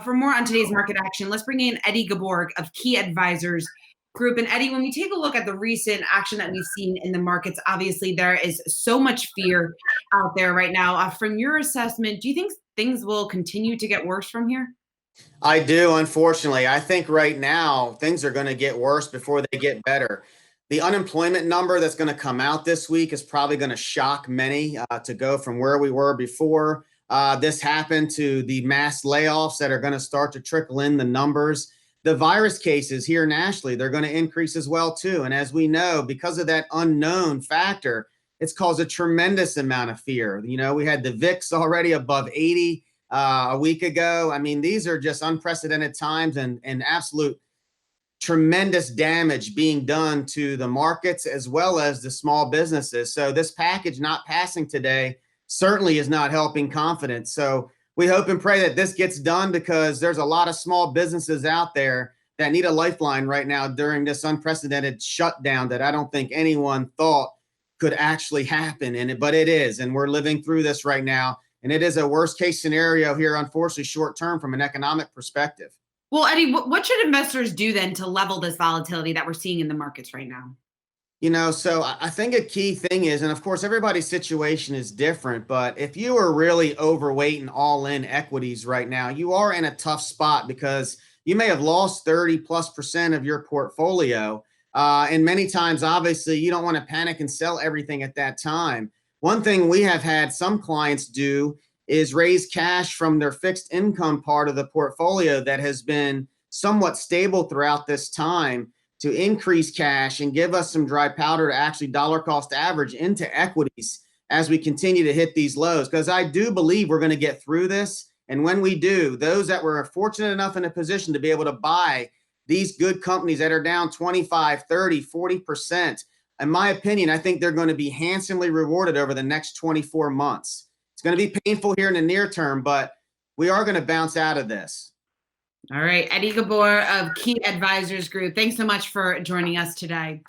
For more on today's market action, let's bring in Eddie Ghabour of Key Advisors Group. And Eddie, when we take a look at the recent action that we've seen in the markets, obviously there is so much fear out there right now. From your assessment, do you think things will continue to get worse from here? I do, unfortunately. I think right now things are going to get worse before they get better. The unemployment number that's going to come out this week is probably going to shock many to go from where we were before this happened to the mass layoffs that are going to start to trickle in the numbers. The virus cases here nationally, they're going to increase as well too. And as we know, because of that unknown factor, it's caused a tremendous amount of fear. You know, we had the VIX already above 80 a week ago. I mean, these are just unprecedented times and absolute tremendous damage being done to the markets as well as the small businesses. So this package not passing today certainly is not helping confidence. So we hope and pray that this gets done because there's a lot of small businesses out there that need a lifeline right now during this unprecedented shutdown that I don't think anyone thought could actually happen. But it is, and we're living through this right now. And it is a worst case scenario here, unfortunately, short term from an economic perspective. Well, Eddie, what should investors do then to level this volatility that we're seeing in the markets right now? So I think a key thing is, and of course, everybody's situation is different, but if you are really overweight and all in equities right now, you are in a tough spot because you may have lost 30+% of your portfolio. And many times, obviously, you don't want to panic and sell everything at that time. One thing we have had some clients do is raise cash from their fixed income part of the portfolio that has been somewhat stable throughout this time to increase cash and give us some dry powder to actually dollar cost average into equities as we continue to hit these lows. Because I do believe we're going to get through this. And when we do, those that were fortunate enough in a position to be able to buy these good companies that are down 25, 30, 40%, in my opinion, I think they're going to be handsomely rewarded over the next 24 months. It's going to be painful here in the near term, but we are going to bounce out of this. All right. Eddie Ghabour of Key Advisors Group, thanks so much for joining us today.